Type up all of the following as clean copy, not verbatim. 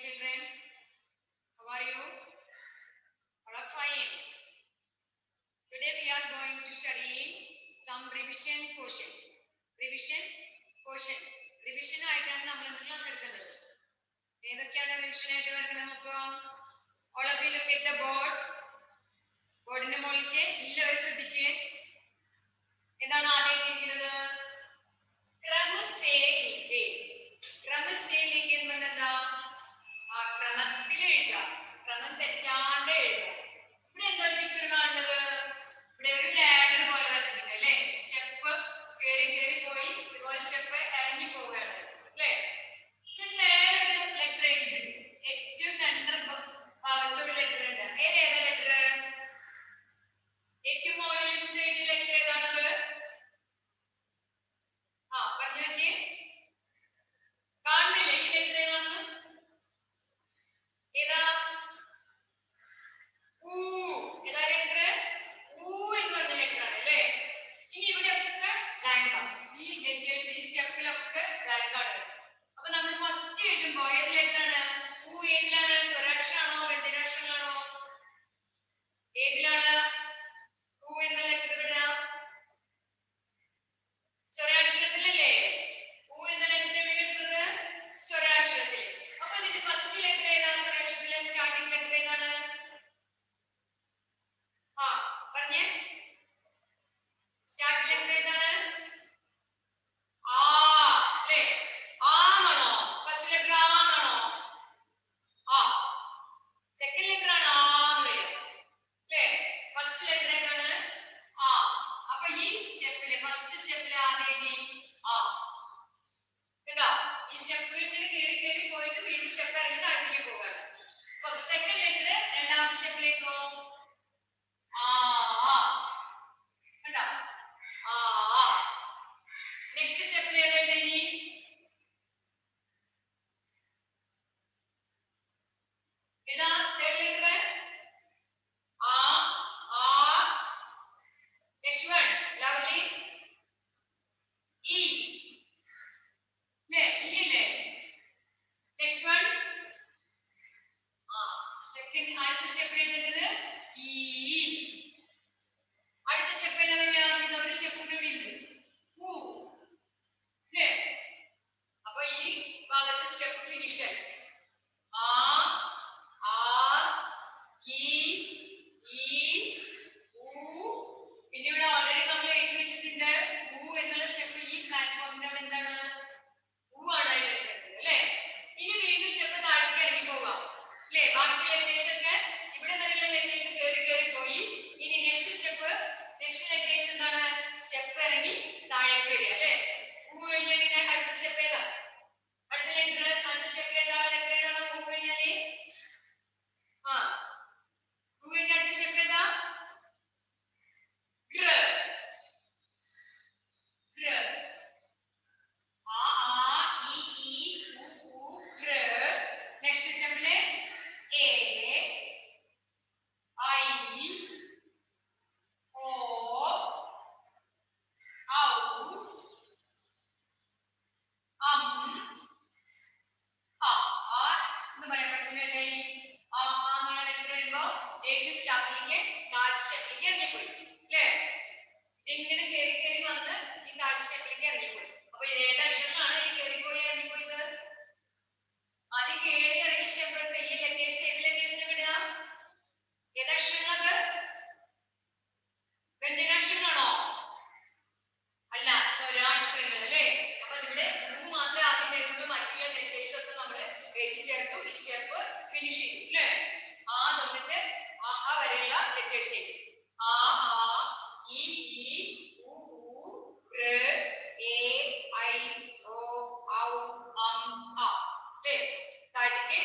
children? How are you? All are fine. Today we are going to study some revision questions. Revision questions. Revision ആയിട്ടാണ് നമ്മൾ ഇന്ന് class എടുക്കുന്നത്. ഏതൊക്കെയാണ് revision ആയിട്ട് വരുന്നത് നോക്കാം. All of you look at the board. ബോർഡിന്റെ മുകളിലേക്ക് എല്ലാവരും ശ്രദ്ധിക്കുക. എന്താണ് ആദ്യം ഇരിക്കുന്നത്? ക്രമസേനിക്ക്. ക്രമസേനിക്ക് എന്ന് പറഞ്ഞാൽ എന്താ? ആ ക്രമത്തിൽ എഴുതുക. ക്രമം തെറ്റാണ്ട് എഴുതുക. ഇവിടെ എന്തോ പിക്ചർ കാണുന്നത്? ഇവിടെ ഒരു ലാഡർ പോലെ വെച്ചിട്ടുണ്ട് അല്ലേ? സ്റ്റെപ്പ് കയറി കയറി പോയി ഇതുപോലെ സ്റ്റെപ്പ് ഇറങ്ങി പോവുകയാണ് അല്ലേ? നേരെ ഒരു ലെറ്റർ എഴുതിയിട്ടുണ്ട്. ഏറ്റവും സെന്റർ ഭാഗത്ത് ഒരു ലെറ്റർ ഉണ്ട്. ഏതാ ലെറ്റർ? ഏറ്റവും മുകളിൽ സൈഡിൽ ലെറ്റർ ഏതാണത്? പറഞ്ഞു നോക്കിയേ. കാണുന്നില്ല ഈ ലെറ്റർ ഏതാണ്? ഏതാ? ഊ. ഏതാ ലെറ്റർ? ഊ എന്ന് പറഞ്ഞ ലെറ്റർ ആണ് അല്ലേ? ഇനി ഇവിടെ ഒക്കെ ബ്ലാങ്ക് ആണ്. ഈ ലെറ്റേഴ്സ് ഈ സ്റ്റെപ്പിലൊക്കെ ബ്ലാങ്ക് ആണ്. അപ്പൊ നമ്മൾ ഫസ്റ്റ് എഴുതുമ്പോ ഏത് ലെറ്റർ ആണ്? ഊ ഏതിലാണ്? സ്വരാക്ഷരമാണോ വ്യഞ്ജനാക്ഷരമാണോ? ഏതിലാണ് ഊ എന്ന ലെറ്റർ വിടുക? സ്വരാക്ഷരത്തിലല്ലേ? ഊ എന്ന ലെറ്റർ എഴുതുന്നത് സ്വരാക്ഷരത്തിൽ. അപ്പൊ ഇതിന്റെ ഫസ്റ്റ് ലെറ്റർ ഏതാണ്? സ്വരാക്ഷരത്തിലെ സ്റ്റാർട്ടിംഗ് ലെറ്റർ ഏതാണ്? പറഞ്ഞേ. സ്റ്റാർട്ടിംഗ് ലെറ്റർ ഏതാണ്? ആ അല്ലേ? ആണോ? ഫസ്റ്റ് ലെറ്റർ ആണോ? ആ. സെക്കൻഡ് ലെറ്റർ ആണ് ആന്ന് വരിക അല്ലേ? ഫസ്റ്റ് ലെറ്റർ ഏതാണ്? ആ. അപ്പൊ ഈ സ്റ്റെപ്പിലെ ഫസ്റ്റ് സ്റ്റെപ്പിലെ ആദ്യം ആ കേട്ടോ. ഈ സ്റ്റെപ്പിൽ ഇങ്ങനെ കയറി കയറി പോയിട്ട് വീണ്ടും സ്റ്റെപ്പ് ഇറങ്ങി താഴത്തേക്ക് പോവുകയാണ്. അപ്പൊ സെക്കൻഡ് ലെറ്റർ രണ്ടാമത്തെ സ്റ്റെപ്പിലേക്കോ കണ്ടോ? നെക്സ്റ്റ് സ്റ്റെപ്പിൽ ഏതാണ്? ഇനി ഏതാ third letter? Next one lovely E അല്ലേ? ഇ അല്ലേ? നെക്സ്റ്റ് വൺ സെക്കൻഡ് അടുത്ത സ്റ്റെപ്പ് എഴുതേണ്ടത് ഈ. അടുത്ത സ്റ്റെപ്പ് ഏതാ വരിക? ഇത് ഒരു സ്റ്റെപ്പ് കൂടി ഉണ്ട്. ഊ അല്ലേ? അപ്പൊ ഈ ഭാഗത്ത് സ്റ്റെപ്പ് ഫിനിഷ് ആയി. ആ ഈ ഊ. പിന്നെ ഇവിടെ ഓൾറെഡി നമ്മൾ എഴുതി വെച്ചിട്ടുണ്ട് ഊ എന്നുള്ള സ്റ്റെപ്പ് ഈ പ്ലാറ്റ്ഫോമിന്റെ അവിടെ എന്താണ്? ഊ ആണ് എഴുതിയിട്ടുണ്ട് അല്ലേ? ഇനി വീണ്ടും സ്റ്റെപ്പ് താഴേക്ക് ഇറങ്ങി പോകാം അല്ലേ? ബാക്കി ലെറ്റേഴ്സ് ഒക്കെ ഇവിടെ നിന്നുള്ള ലെറ്റേഴ്സ് കയറി കയറി പോയി. ഇനി നെക്സ്റ്റ് സ്റ്റെപ്പ് നെക്സ്റ്റ് ലെറ്റേഴ്സ് എന്താണ്? സ്റ്റെപ്പ് ഇറങ്ങി താഴേക്ക് വരിക അല്ലേ? ഊ കഴിഞ്ഞാൽ പിന്നെ അടുത്ത സ്റ്റെപ്പ് ഏതാ? അടുത്ത ലെറ്റർ അടുത്ത സ്റ്റെപ്പ് ഏതാ? ലെറ്റർ ഏതാണ് ഊ കഴിഞ്ഞാല്? ഊ കഴിഞ്ഞ അടുത്ത സ്റ്റെപ്പ് ഏതാ? ഗ്ര. ഗ്ര. നെക്സ്റ്റ് സ്റ്റെപ്പില് എ ഐ ഓ ഔ എന്ന് പറയുമ്പോഴത്തേന് എന്നുള്ള ലെറ്റർ വരുമ്പോ ഏറ്റവും സ്റ്റാർട്ടിലേക്ക് താഴ് സ്റ്റെപ്പിലേക്ക് ഇറങ്ങിപ്പോയി അല്ലേ? ഇതിങ്ങനെ കയറി കയറി വന്ന് ഈ താഴ് സ്റ്റെപ്പിലേക്ക് ഇറങ്ങിപ്പോയി. അപ്പൊ ഏത് അക്ഷരങ്ങളാണ് ഈ കയറിപ്പോയി ഇറങ്ങിപ്പോയത്? ആദ്യം കയറി ഇറങ്ങിയ സ്റ്റെപ്പ് എടുത്ത് ഈ ലെറ്റേഴ്സ് ഏത് ലെറ്റേഴ്സിനെ വിടുക? ഏത് അക്ഷരങ്ങളത്? വ്യഞ്ജനാക്ഷരങ്ങളാണോ? അല്ല, സ്വരാക്ഷരങ്ങൾ അല്ലേ? അപ്പൊ ഇതിന്റെ ഊ മാത്രമേ ആദ്യം വരുന്നുള്ളൂ. മറ്റുള്ള ലെറ്റേഴ്സ് ഒക്കെ നമ്മൾ എഴുതി ചേർത്തു. ഈ സ്റ്റെപ്പ് ഫിനിഷ് ചെയ്തു അല്ലേ? തൊട്ടിട്ട് വരെയുള്ള ലെറ്റേഴ്സ് എഴുതി. ഈ ഊ ഋ എ ഐ ഓ ഔ അം അ അല്ലേ? താഴേക്ക്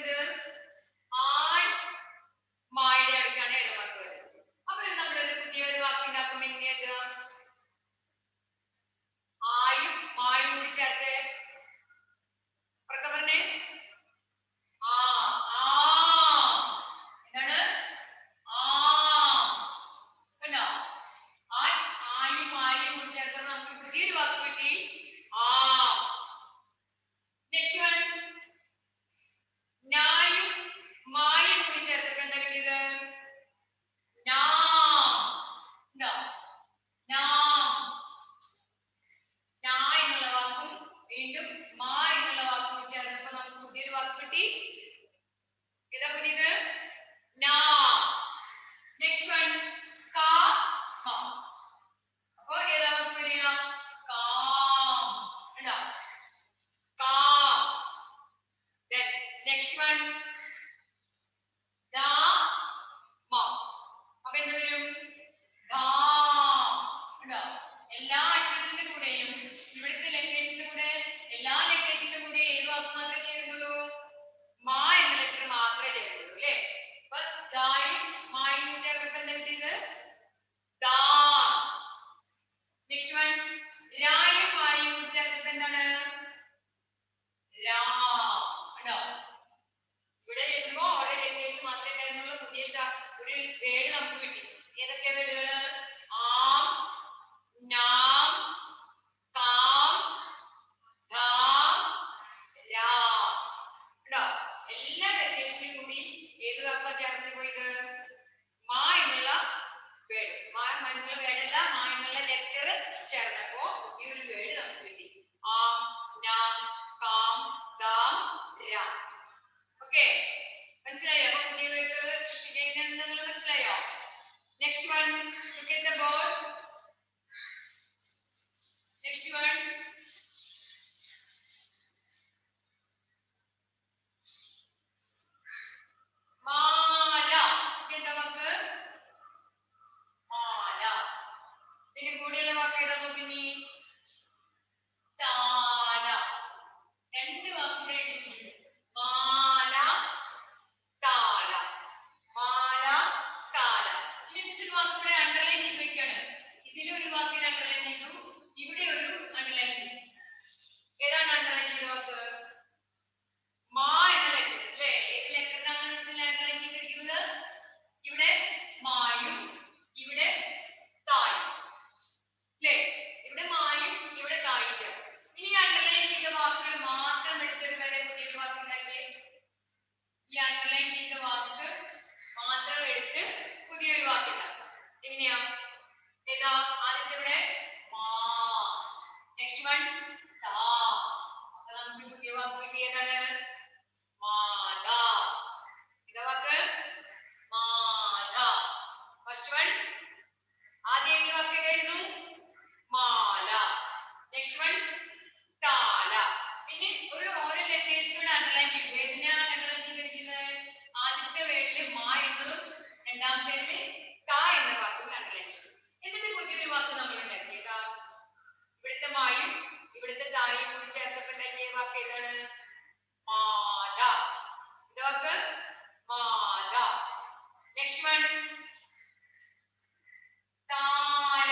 വരുന്നത്? ആയ് മായുടെ അടുക്കാണ് ഏത് വാക്ക് വരുന്നത്. അപ്പൊ നമ്മളൊരു പുതിയൊരു വാക്ക് ഉണ്ടാക്കുമ്പോൾ എങ്ങനെ എഴുതുക? ആയും മായും കൂടി ചേർത്ത് പറഞ്ഞേ. ആ ആ എന്താണ്? ആ കണ്ടോ? ആയും മായും കൂടി ചേർത്ത് നമുക്ക് പുതിയൊരു വാക്ക് കിട്ടി. ആ. Next one. നായും മായും കൂടി ചേർത്തപ്പോൾ എന്താ കിട്ടിയത്? നാം. ഉണ്ടോ? നാം. നാ എന്നുള്ള വാക്കും വീണ്ടും മാ എന്നുള്ള വാക്കും ചേർന്നപ്പോൾ നമുക്ക് പുതിയൊരു വാക്ക് കിട്ടി. ഏതാ പുതിയത്? നാ. Next one. കാ മ. അപ്പൊ ഏതാ വാക്ക് വരിക? കാം. ഉണ്ടോ? കാം. Then next one. ദാ മ. അപ്പൊ എന്ത് വരും? ഉണ്ടോ? എല്ലാ അക്ഷരത്തിന്റെ കൂടെയും ഇവിടുത്തെ ലെറ്റേഴ്സിന്റെ കൂടെ എല്ലാ ലെറ്റേഴ്സിന്റെ കൂടെ ഏത് വാക്ക് മാത്രമേ ചേരുന്നുള്ളൂ? മാ എന്ന ലെറ്റർ മാത്രമേ ചേരുന്നുള്ളൂ അല്ലേ? അപ്പൊ ദായും മായും ചേർന്നപ്പോ എന്താ കിട്ടിയത്? ദാ. Next one. രായും മായും ചേർന്നപ്പോ എന്താണ്? രാ. ഉണ്ടോ? ഇവിടെ എഴുതുമ്പോ ഓരോ ലെറ്റേഴ്സ് മാത്രമേ ഉണ്ടായിരുന്നുള്ളൂ. പുതിയ ഒരു വേർഡ് നമുക്ക് കിട്ടി. ഏതൊക്കെ വേർഡുകള്? ആം, നാം, കാം, ധാം, രാം. ഉണ്ടോ? എല്ലാ ലെറ്റേഴ്സിനും കൂടി ഏത് വാക്കാ ചേർന്ന് പോയത്? മാ എന്നുള്ള വേർഡ്. മാ എന്നുള്ള വേർഡല്ല, മാ എന്നുള്ള ലെറ്റർ ചേർന്നപ്പോ പുതിയൊരു വേർഡ് നമുക്ക് കിട്ടി. ആം, നാം, കാം, ധാം, രാം. ഓക്കെ, മനസ്സിലായോ? അപ്പൊ പുതിയ വേർഡുകൾ സൃഷ്ടിക്കാൻ മനസ്സിലായോ? Next one. Look at the board. Next one. മാല. എന്താ വാക്ക്? മാല. ഇതിന് കൂടെയുള്ള വാക്ക് ഏതാ നോക്കിനി? താല. രണ്ട് വാക്കുകൾ എഴുതിയിട്ടുണ്ട്. മാല, താല. മാല, താല. ഇനി മിസ് വാക്കുകൂടെ അണ്ടർലൈൻ ചെയ്ത് വെക്കാണ്. ഇതിലൊരു വാക്കിന് അണ്ടർലൈൻ ചെയ്തു, ഇവിടെ ഒരു അണ്ടർലൈൻ ചെയ്തു. ഏതാണ് അണ്ടർലൈൻ ചെയ്ത വാക്ക്? മാ എന്ന ലെറ്റർ അല്ലേ? ഏത് ലെറ്ററിനാണ് മിസ്സിൽ അണ്ടർലൈൻ ചെയ്തിരിക്കുന്നത്? ഇവിടെ മായും ഇവിടെ തായും അല്ലേ? ഇവിടെ മായും ഇവിടെ തായും ചേർന്നു. ഇനി അണ്ടർലൈൻ ചെയ്ത വാക്കുകൾ മാത്രം എടുത്തൊരു വരെ പുതിയൊരു വാക്ക് ഉണ്ടാക്കി. ഈ അണ്ടർലൈൻ ചെയ്ത വാക്ക് മാത്രം എടുത്ത് പുതിയൊരു വാക്ക് ഉണ്ടാക്കാം. എങ്ങനെയാ? ഏതാ? ആദ്യത്തെ ഇവിടെ മാ. നെക്സ്റ്റ് വൺ താ. അപ്പൊ നമുക്ക് പുതിയ വാക്ക് കിട്ടിയതാണ് മാത. ഏതാ വാക്ക്? മാത. First one. ആദ്യം എഴുതിയ വാക്ക് ഏതായിരുന്നു? മാല. നെക്സ്റ്റ് വൺ താല. പിന്നെ ഓരോ ലെറ്റേഴ്സിനോട് അണ്ടർലൈൻ ചെയ്തു. ഏതിനാണ് അണ്ടർലൈൻ ചെയ്തിരിക്കുന്നത്? ആദ്യത്തെ വേർഡിൽ മാ എന്നതും രണ്ടാമത്തേതിൽ താ എന്ന വാക്കും അണ്ടർലൈൻ ചെയ്തു. എന്നിട്ട് പുതിയൊരു വാക്ക് നമ്മൾ ഉണ്ടാക്കിയേക്കാ. ഇവിടുത്തെ മായും ഇവിടുത്തെ തായും കൂടി ചേർത്തപ്പോൾ ഉണ്ടാക്കിയ വാക്ക് ഏതാണ്? മാത. ഇത് വാക്ക് മാത. നെക്സ്റ്റ് വൺ താര.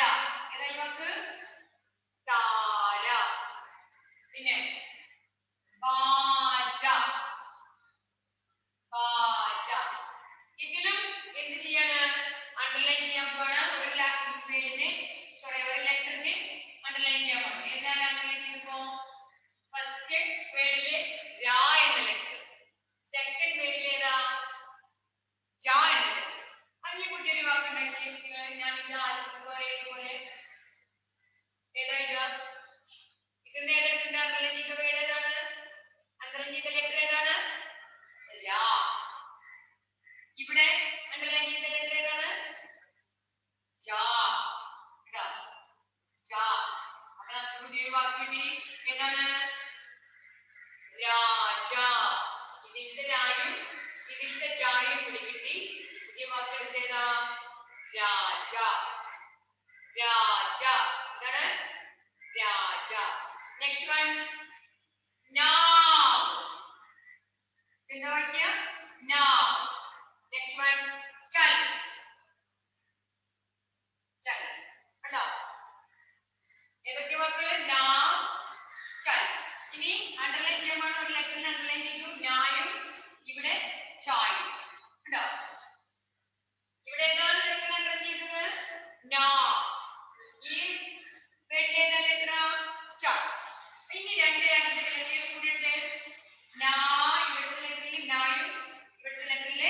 ഏതായി വാക്ക്? താര. പിന്നെ ബാജ. ബാജ. ഇതിലും എന്ത് ചെയ്യാണ്? അണ്ടർലൈൻ ചെയ്യാൻ പോവാണ്. ഒരു വേർഡിനെ ഒരു ലെറ്ററിനെ അണ്ടർലൈൻ ചെയ്യാൻ പോവാണ്. എന്താണ് അണ്ടർലൈൻ ചെയ്തപ്പോ? ഫസ്റ്റ് വേർഡിലെ രാ എന്ന ലെറ്റർ, സെക്കൻഡ് വേർഡിൽ ഏതാ? ജ എന്ന ലെറ്റർ. അങ്ങനെ പുതിയൊരു വാക്ക് ഉണ്ടാക്കി. ഞാൻ ഇത് ആദ്യം പോലെ ഏതാ എഴുതുക? ഇത് നേരിട്ടുണ്ട്. അണ്ടർലൈൻ ചെയ്ത വേർഡ് ഏതാണ്? അണ്ടർലൈൻ ചെയ്ത ലെറ്റർ ഏതാണ്? രാ. ഇവിടെ അണ്ടർലൈൻ ചെയ്ത ലെറ്റർ ഏതാണ്? ജ. ജ. അപ്പൊ നമുക്ക് പുതിയൊരു വാക്ക് കിട്ടി. ഏതാണ്? രാജ. ഇതിലത്തെ രായും ഇതിലത്തെ ജായും കൂടി കിട്ടി. പുതിയ വാക്ക് എടുത്തേതാ? രാജ. രാജ. എന്താണ്? രാജ. Next one. നാം. എന്താ വാക്യ now. Next one chal. Chal. കണ്ടോ ഏതൊക്കെ വാക്കുകൾ now chal. ഇനി അണ്ടർലൈൻ ചെയ്യാൻ ഒരു ലെറ്ററിന് അണ്ടർലൈൻ ചെയ്തു നായും ഇവിടെ ചായും കണ്ടോ ഇവിടെ ഏതാണ് ലെറ്റർ അണ്ടർലൈൻ ചെയ്തത് na. ഈ വേർഡിൽ ഏതാ ലെറ്റർ ച. ഇനി രണ്ട് ലെറ്റേഴ്സ് കൂടി ഉണ്ട് na ഇവിടുത്തെ ലെറ്ററിൽ നായും ഇവിടുത്തെ ലെറ്ററിൽ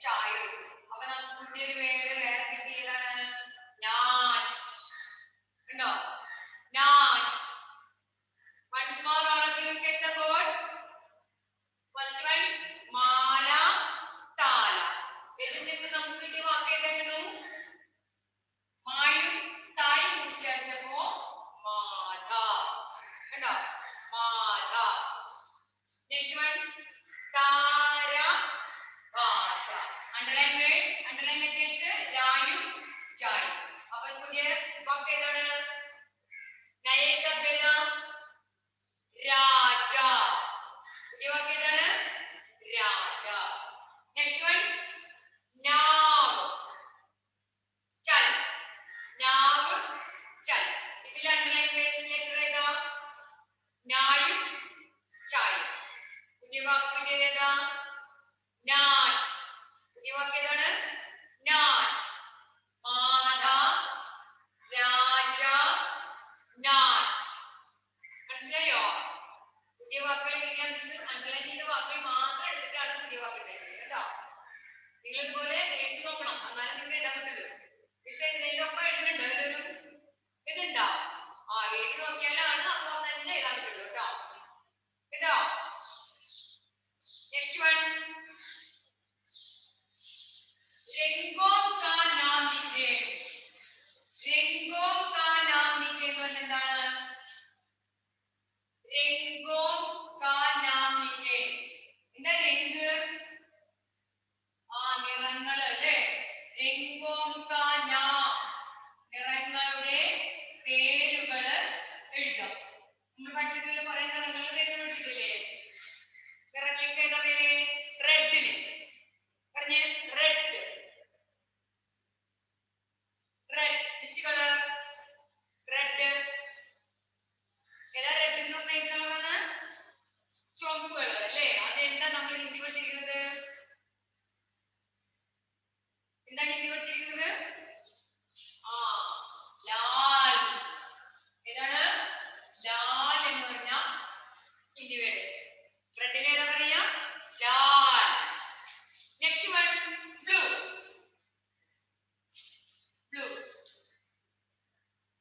ചായും അപ്പോൾ നമുക്ക് പുതിയൊരു വേർഡ് വേറെ കിട്ടിയതാണ് നാച്ച് കണ്ടോ നാച്ച്. once more all of you get the word. first one മാല താല. ഇതിൽ നിന്ന് നമുക്ക് കിട്ടിയ വാക്ക് ഏതായിരുന്നു മായും തായും കൂടി ചേർത്തപ്പോ മാധ കണ്ടോ മാധ. നെക്സ്റ്റ് വൺ താര വാച. അണ്ടർലൈൻ വേർഡ് അണ്ടർലൈൻ ലെറ്റേഴ്സ് രായും ജായും. അപ്പോൾ പുതിയ വാക്ക് ഏതാണ് നയ ശബ്ദ ഏതാ രാജ. പുതിയ വാക്ക് ഏതാണ് രാജ. നെക്സ്റ്റ് വൺ നാവ് ചൽ. നാവ് ചൽ. ഇതിൽ അണ്ടർലൈൻ ലെറ്റർ ഏതാ നായും ചായും. പുതിയ വാക്ക് ഏതാ നാച്ച്. പുതിയ വാക്ക് ഏതാണ് നാച്ച്. മാധ രാജ നാച്ച്. മനസ്സിലായോ പുതിയ വാക്കുകൾ എങ്ങനെയാ മിസ് അണ്ടർലൈൻ ചെയ്ത വാക്കുകൾ മാത്രം എടുത്തിട്ടാണ് പുതിയ വാക്ക് ഉണ്ടാക്കുന്നത് കേട്ടോ. നിങ്ങൾ ഇതുപോലെ എഴുതി നോക്കണം എന്നാലും നിങ്ങൾക്ക് എഴുതാൻ പറ്റുള്ളൂ. മിസ് ഇതിന്റെ ഒപ്പം എഴുതുന്നുണ്ടോ ഇതൊരു ഇതുണ്ടോ എഴുതി നോക്കിയാലാണ് അപ്പോൾ തന്നെ എഴുതാൻ പറ്റുള്ളൂ കേട്ടോ കേട്ടോ. നെക്സ്റ്റ് വൺ രംഗോ കാ നാം ലിഖേ. രംഗോ കാ നാം ലിഖേ എന്ന് പറഞ്ഞാൽ എന്താണ് രംഗോ കാ നാം ലിഖേ. എന്താ രംഗ് നിറങ്ങൾ അല്ലേ. രംഗോ കാ നാം നിറങ്ങളുടെ പേരുകൾ എഴുതാം. നമ്മൾ പഠിച്ചിട്ടില്ല കുറെ നിറങ്ങളുടെ പേര് പഠിച്ചിട്ടില്ലേ. നിറങ്ങൾക്ക് ഏതാ പേര് റെഡിന് പറഞ്ഞേ red red. Which colour red. ഏതാ റെഡ് എന്ന് പറഞ്ഞ ഏത് കളറാണ് ചുവപ്പ് കളർ അല്ലേ. അതെന്താ നമ്മൾ ഹിന്ദി പഠിച്ചിരിക്കുന്നത് എന്താ ഹിന്ദി പഠിച്ചിരിക്കുന്നത് ലാൽ. ഏതാണ് ലാൽ എന്ന് പറഞ്ഞ ഹിന്ദി വേർഡ്. റെഡിന് ഏതാ പറയാ ലാൽ. Next one blue. Blue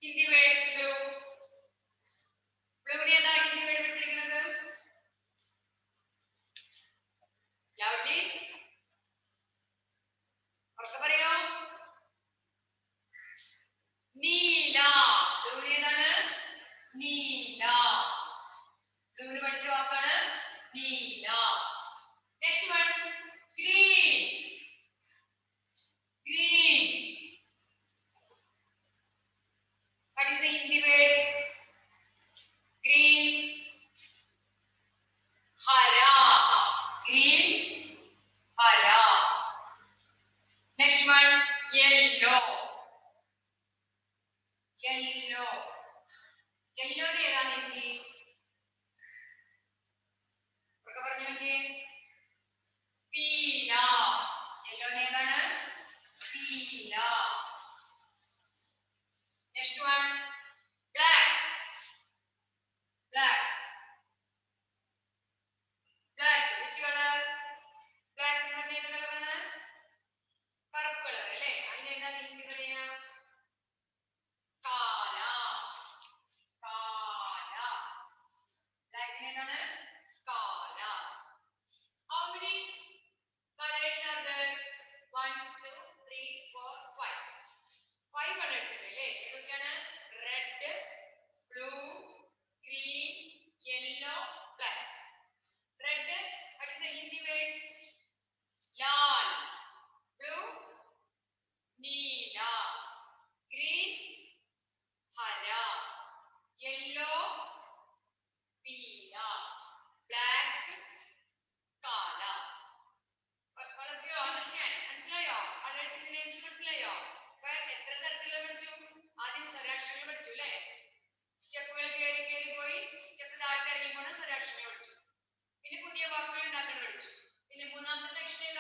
Hindi word blue. ബ്ലൂവിന് ഏതാ ഹിന്ദി വേർഡ് പഠിച്ചിരിക്കുന്നത് ലവ്ലി ഉറക്കെ പറയോ നീല. ബ്ലൂവിന് ഏതാണ് നീല. ബ്ലൂവിന് പഠിച്ച വാക്കാണ് നീല. Next one green. Green what is the Hindi word green hara. Green hara. Next one yellow. Yellow. Yellow ne ഏതാണ് ഹിന്ദി ഒക്കെ പറഞ്ഞു നോക്കിയേ പീല. യെല്ലോ ne ഏതാണ് പീല. Next one black. Black. Black which color black എന്ന് പറഞ്ഞ ഏത് കളറാണ് കറുപ്പ് കളർ അല്ലേ. അതിന് എന്താ ഹിന്ദി പറയാ കാല. കാല. black ന് ഏതാണ് കാല. How many colors are there 1 2 3 4 5 5 colors ഉണ്ട് അല്ലേ. ഏതൊക്കെയാണ് red blue green yellow black. Red what is the Hindi word Lal. blue Neela. green हरा. yellow पीला. black काला.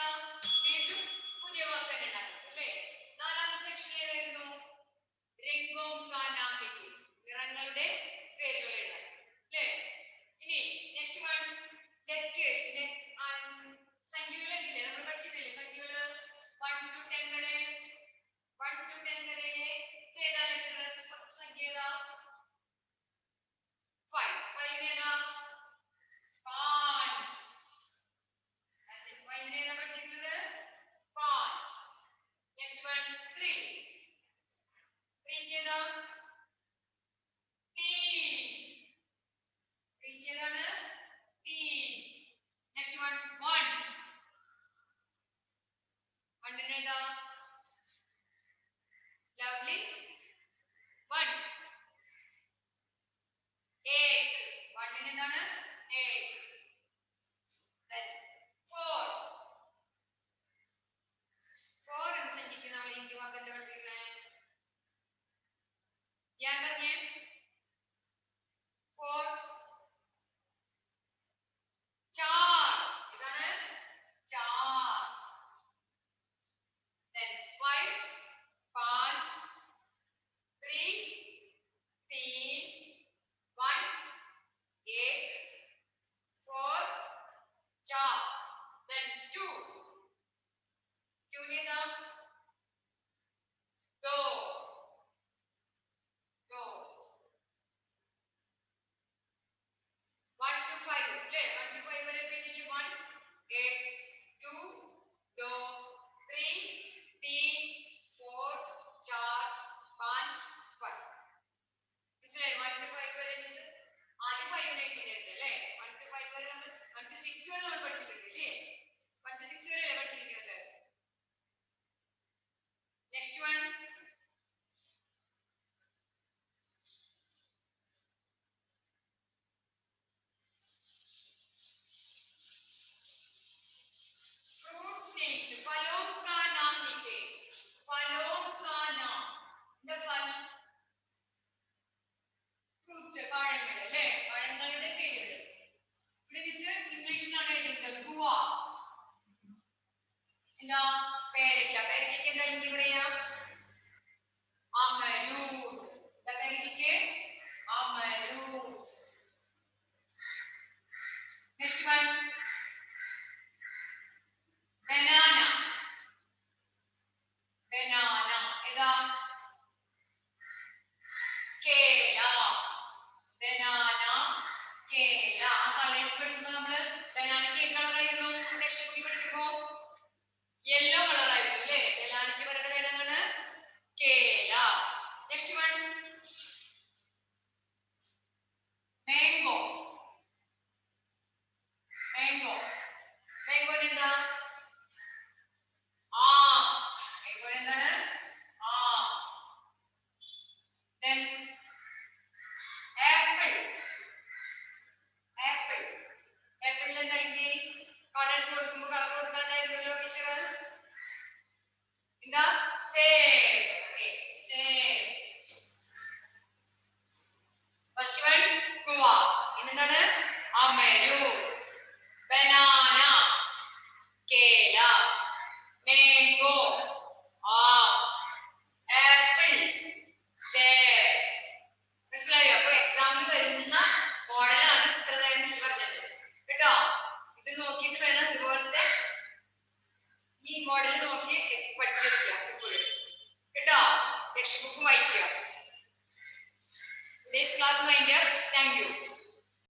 ഏതാ? വീണ്ടും പുതിയ വാക്ക് തന്നെ ഉണ്ടാക്കണം അല്ലേ? നാലാമത്തെ സെക്ഷൻ ഏതായിരുന്നു? രംഗോം കാ നാം ലിഖിए. നിറങ്ങളുടെ പേരുകൾ എഴുതാൻ അല്ലേ? ഇനി നെക്സ്റ്റ് വൺ ലെറ്റ് സംഖ്യകൾ എഴുതില്ലേ? നമ്മൾ പഠിച്ചിട്ടില്ലേ സംഖ്യകള് 1 to 10 വരെ? 1 to 10 വരെ ഏതാ ലെറ്റർ? സംഖ്യ ഏതാ? 5. 5 ഏതാ? 5. 5 ഏതാ പഠിച്ചിട്ടുള്ളത്? 5. Next one 3. 3 ഏതാ? 3. 3 ഏതാണ്? 3. Next one 1. 1 ഏതാ? ലവ്ലി 1. 8. 1 എന്താണ്? 8. Then 4. 4 എന്ന് സംഖ്യക്ക് നമ്മൾ ഈ വാക്ക് എന്താ പഠിച്ചിരിക്കുന്നത്? ഞാൻ പറഞ്ഞേ 4 चार इതാണ് चार. then 5 5 3 3 1 1 4 4. then 2 2 ഏതാ? दो 2. 1 to 5 അല്ലേ? 1 to 5 വരെ പേജിൽ 1 1 2 2 3 3 4 4 5 5. മനസ്സിലായി? 1 to 5 വരെ മീൻസ് ആദ്യം 5 നെ എഴുതിയിട്ടുണ്ട് അല്ലേ? 1 to 5 വരെ നമ്മൾ 1 to 6 വരെ നമ്മൾ പഠിച്ചിട്ടുണ്ട് അല്ലേ? 1 to 6 വരെ പഠിച്ചിരിക്കുന്നത്. Next one fruits names. फलों का नाम लिखे. फलों का नाम. the फल ഫ്രൂട്ട്സ് പഴങ്ങൾ അല്ലേ? പഴങ്ങളുടെ പേരുകൾ. ഇവിടെ മിസ് ഇംഗ്ലീഷിലാണ് എഴുതുന്നത്. ഗുവ എന്താ? പേരയ്ക്ക. പേരയ്ക്കയ്ക്ക് എന്താ ഹിന്ദി പറയാ? അമരൂദ്. എന്താ പേരയ്ക്കയ്ക്ക്? അമരൂദ്. Next one banana. banana ഏതാ? കേല. banana കേല. ആ കളേഴ്സ് പഠിക്കുമ്പോൾ നമ്മള് ബനാനയ്ക്ക് ഏത് കളറായിരുന്നു? ലക്ഷക്കുട്ടി പഠിക്കുമ്പോ യെല്ലോ കളർ ആയിരുന്നു അല്ലേ? ബനാനയ്ക്ക് പറയുന്ന പേര് എന്താണ്? കേല. Next one